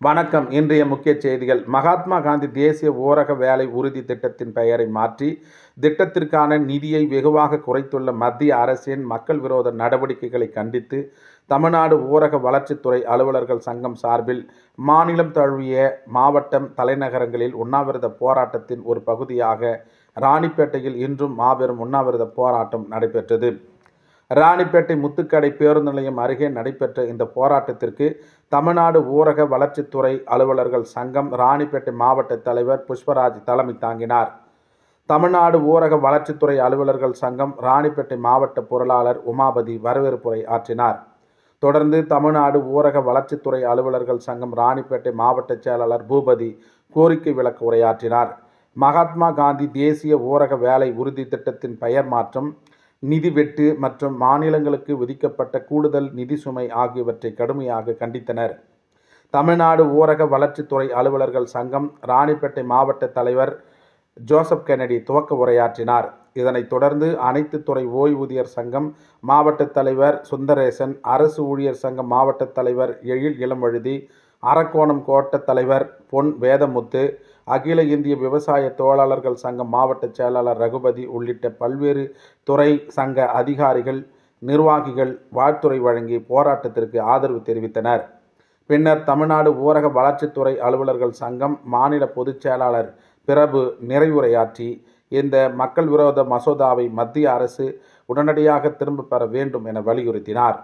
வணக்கம். இன்றைய முக்கிய செய்திகள். மகாத்மா காந்தி தேசிய ஊரக வேலை உறுதி திட்டத்தின் பெயரை மாற்றி திட்டத்திற்கான நிதியை வெகுவாக குறைத்துள்ள மத்திய அரசின் மக்கள் விரோத நடவடிக்கைகளை கண்டித்து தமிழ்நாடு ஊரக வளர்ச்சித்துறை அலுவலர்கள் சங்கம் சார்பில் மாநிலம் தழுவிய மாவட்டம் தலைநகரங்களில் உண்ணாவிரத போராட்டத்தின் ஒரு பகுதியாக ராணிப்பேட்டையில் இன்றும் மாபெரும் உண்ணாவிரத போராட்டம் நடைபெற்றது. ராணிப்பேட்டை முத்துக்கடை பேருந்து நிலையம் அருகே நடைபெற்ற இந்த போராட்டத்திற்கு தமிழ்நாடு ஊரக வளர்ச்சித்துறை அலுவலர்கள் சங்கம் ராணிப்பேட்டை மாவட்ட தலைவர் புஷ்பராஜ் தலைமை தாங்கினார். தமிழ்நாடு ஊரக வளர்ச்சித்துறை அலுவலர்கள் சங்கம் ராணிப்பேட்டை மாவட்ட பொருளாளர் உமாபதி வரவேற்புரை ஆற்றினார். தொடர்ந்து தமிழ்நாடு ஊரக வளர்ச்சித்துறை அலுவலர்கள் சங்கம் ராணிப்பேட்டை மாவட்ட செயலாளர் பூபதி கோரிக்கை விளக்க உரையாற்றினார். மகாத்மா காந்தி தேசிய ஊரக வேலை உறுதி திட்டத்தின் பெயர் மாற்றம், நிதி வெட்டு மற்றும் மாநிலங்களுக்கு விதிக்கப்பட்ட கூடுதல் நிதி சுமை ஆகியவற்றை கடுமையாக கண்டித்தனர். தமிழ்நாடு ஊரக வளர்ச்சித்துறை அலுவலர்கள் சங்கம் ராணிப்பேட்டை மாவட்ட தலைவர் ஜோசப் கென்னடி துவக்க உரையாற்றினார். இதனைத் தொடர்ந்து அனைத்து துறை ஓய்வூதியர் சங்கம் மாவட்ட தலைவர் சுந்தரேசன், அரசு ஊழியர் சங்கம் மாவட்ட தலைவர் எழில் இளம்வழுதி, அரக்கோணம் கோட்ட தலைவர் பொன் வேதமுத்து, அகில இந்திய விவசாய தொழிலாளர்கள் சங்கம் மாவட்ட செயலாளர் ரகுபதி உள்ளிட்ட பல்வேறு துறை சங்க அதிகாரிகள், நிர்வாகிகள் வாழ்த்துரை வழங்கி போராட்டத்திற்கு ஆதரவு தெரிவித்தனர். பின்னர் தமிழ்நாடு ஊரக வளர்ச்சித்துறை அலுவலர்கள் சங்கம் மாநில பொதுச் செயலாளர் பிரபு நிறைவுரையாற்றி இந்த மக்கள் விரோத மசோதாவை மத்திய அரசு உடனடியாக திரும்ப பெற வேண்டும் என வலியுறுத்தினார்.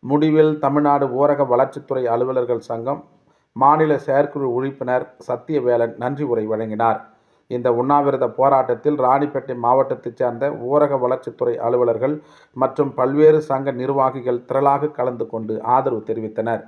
முடிவில் தமிழ்நாடு ஊரக வளர்ச்சித்துறை அலுவலர்கள் சங்கம் மாநில செயற்குழு உறுப்பினர் சத்தியவேலன் நன்றி உரை வழங்கினார். இந்த உண்ணாவிரத போராட்டத்தில் ராணிப்பேட்டை மாவட்டத்தைச் சேர்ந்த ஊரக வளர்ச்சித்துறை அலுவலர்கள் மற்றும் பல்வேறு சங்க நிர்வாகிகள் திரளாக கலந்து கொண்டு ஆதரவு தெரிவித்தனர்.